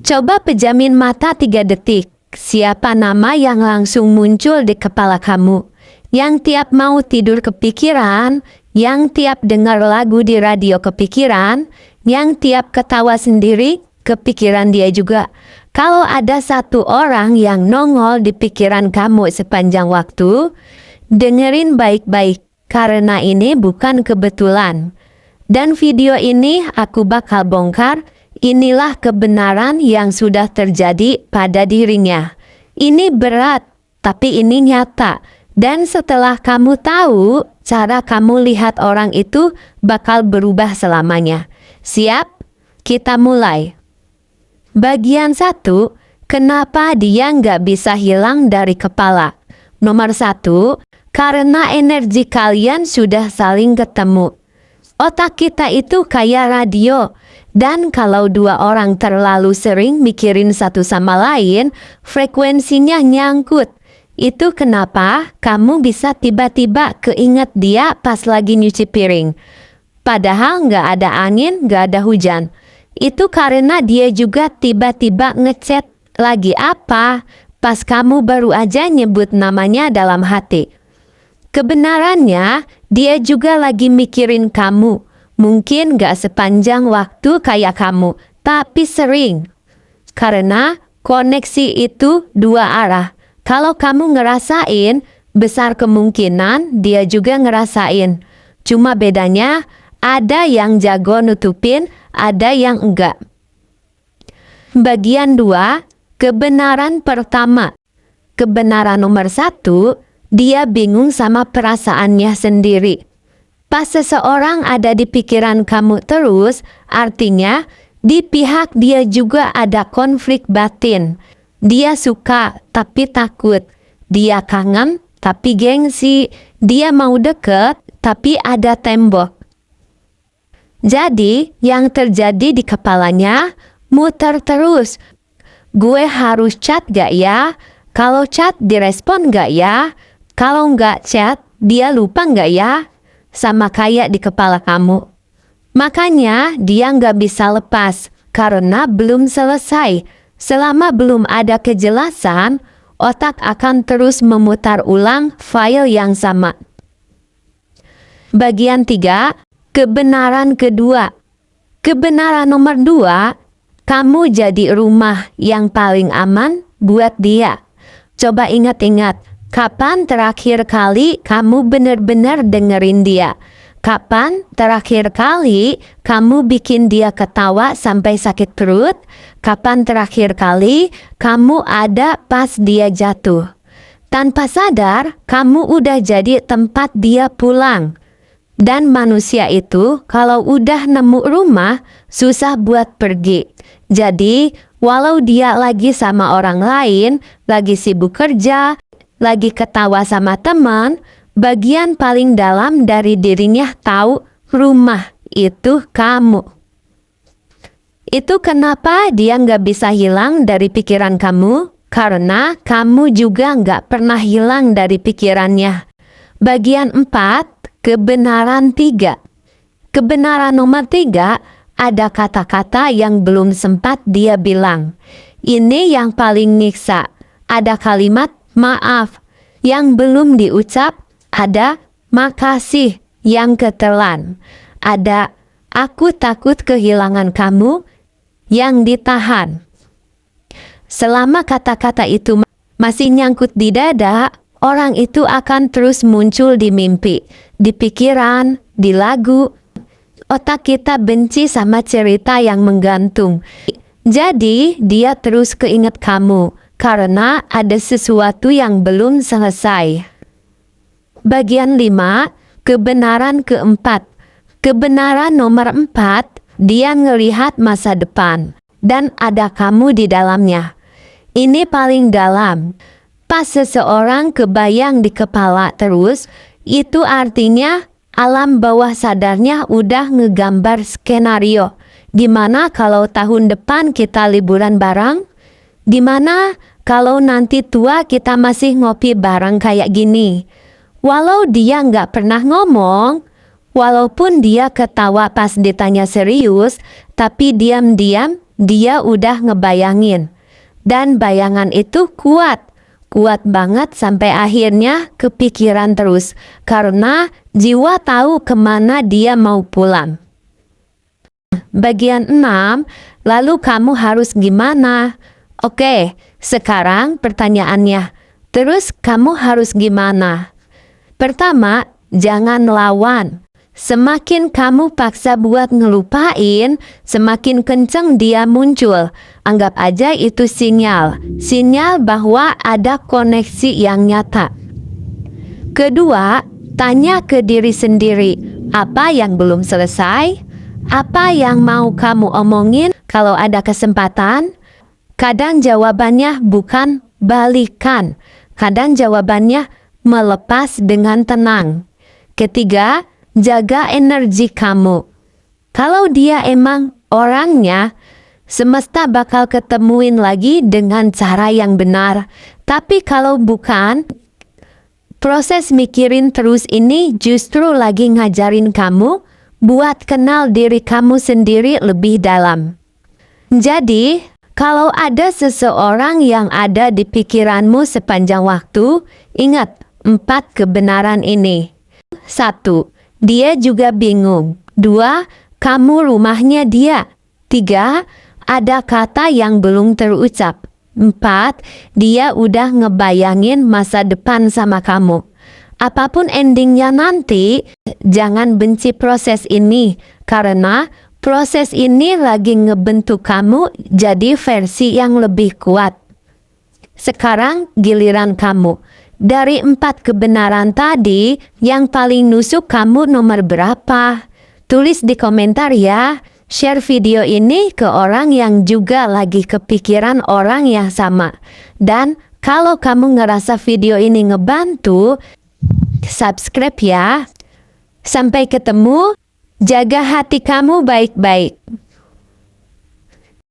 Coba pejamin mata 3 detik. Siapa nama yang langsung muncul di kepala kamu? Yang tiap mau tidur kepikiran, yang tiap dengar lagu di radio kepikiran, yang tiap ketawa sendiri kepikiran dia juga. Kalau ada satu orang yang nongol di pikiran kamu sepanjang waktu, dengerin baik-baik karena ini bukan kebetulan. Dan video ini aku bakal bongkar. Inilah kebenaran yang sudah terjadi pada dirinya. Ini berat, tapi ini nyata. Dan setelah kamu tahu, cara kamu lihat orang itu bakal berubah selamanya. Siap? Kita mulai. Bagian 1, kenapa dia nggak bisa hilang dari kepala? Nomor 1, karena energi kalian sudah saling ketemu. Otak kita itu kayak radio. Dan kalau 2 orang terlalu sering mikirin satu sama lain, frekuensinya nyangkut. Itu kenapa kamu bisa tiba-tiba keinget dia pas lagi nyuci piring. Padahal nggak ada angin, nggak ada hujan. Itu karena dia juga tiba-tiba ngechat lagi apa pas kamu baru aja nyebut namanya dalam hati. Kebenarannya, dia juga lagi mikirin kamu. Mungkin gak sepanjang waktu kayak kamu, tapi sering. Karena koneksi itu 2 arah. Kalau kamu ngerasain, besar kemungkinan dia juga ngerasain. Cuma bedanya, ada yang jago nutupin, ada yang enggak. Bagian 2, kebenaran pertama. Kebenaran nomor 1, dia bingung sama perasaannya sendiri. Pas seseorang ada di pikiran kamu terus, artinya di pihak dia juga ada konflik batin. Dia suka tapi takut. Dia kangen tapi gengsi. Dia mau deket tapi ada tembok. Jadi yang terjadi di kepalanya muter terus. Gue harus chat gak ya? Kalau chat direspon gak ya? Kalau nggak chat dia lupa gak ya? Sama kayak di kepala kamu. Makanya dia nggak bisa lepas karena belum selesai. Selama belum ada kejelasan, otak akan terus memutar ulang file yang sama. Bagian 3, kebenaran kedua. Kebenaran nomor 2, kamu jadi rumah yang paling aman buat dia. Coba ingat-ingat. Kapan terakhir kali kamu benar-benar dengerin dia? Kapan terakhir kali kamu bikin dia ketawa sampai sakit perut? Kapan terakhir kali kamu ada pas dia jatuh? Tanpa sadar, kamu udah jadi tempat dia pulang. Dan manusia itu kalau udah nemu rumah, susah buat pergi. Jadi, walau dia lagi sama orang lain, lagi sibuk kerja, lagi ketawa sama teman, bagian paling dalam dari dirinya tahu rumah itu kamu. Itu kenapa dia nggak bisa hilang dari pikiran kamu, karena kamu juga nggak pernah hilang dari pikirannya. Bagian 4, kebenaran 3. Kebenaran nomor 3, ada kata-kata yang belum sempat dia bilang. Ini yang paling nyiksa. Ada kalimat maaf yang belum diucap, ada makasih yang ketelan, ada aku takut kehilangan kamu yang ditahan. Selama kata-kata itu masih nyangkut di dada, orang itu akan terus muncul di mimpi, di pikiran, di lagu. Otak kita benci sama cerita yang menggantung. Jadi dia terus keinget kamu. Karena ada sesuatu yang belum selesai. Bagian 5, kebenaran keempat. Kebenaran nomor 4, dia ngelihat masa depan. Dan ada kamu di dalamnya. Ini paling dalam. Pas seseorang kebayang di kepala terus, itu artinya alam bawah sadarnya udah ngegambar skenario. Gimana kalau tahun depan kita liburan bareng? Gimana kalau nanti tua kita masih ngopi bareng kayak gini? Walau dia nggak pernah ngomong, walaupun dia ketawa pas ditanya serius, tapi diam-diam dia udah ngebayangin. Dan bayangan itu kuat banget sampai akhirnya kepikiran terus karena jiwa tahu kemana dia mau pulang. Bagian 6, lalu kamu harus gimana? Oke, sekarang pertanyaannya, terus kamu harus gimana? Pertama, jangan lawan. Semakin kamu paksa buat ngelupain, semakin kenceng dia muncul. Anggap aja itu sinyal bahwa ada koneksi yang nyata. Kedua, tanya ke diri sendiri, apa yang belum selesai? Apa yang mau kamu omongin kalau ada kesempatan? Kadang jawabannya bukan balikan, kadang jawabannya melepas dengan tenang. Ketiga, jaga energi kamu. Kalau dia emang orangnya, semesta bakal ketemuin lagi dengan cara yang benar. Tapi kalau bukan, proses mikirin terus ini justru lagi ngajarin kamu buat kenal diri kamu sendiri lebih dalam. Jadi, kalau ada seseorang yang ada di pikiranmu sepanjang waktu, ingat 4 kebenaran ini. 1. Dia juga bingung. 2. Kamu rumahnya dia. 3. Ada kata yang belum terucap. 4. Dia udah ngebayangin masa depan sama kamu. Apapun endingnya nanti, jangan benci proses ini. Karena proses ini lagi ngebentuk kamu jadi versi yang lebih kuat. Sekarang giliran kamu. Dari 4 kebenaran tadi, yang paling nusuk kamu nomor berapa? Tulis di komentar ya. Share video ini ke orang yang juga lagi kepikiran orang yang sama. Dan kalau kamu ngerasa video ini ngebantu, subscribe ya. Sampai ketemu, jaga hati kamu baik-baik.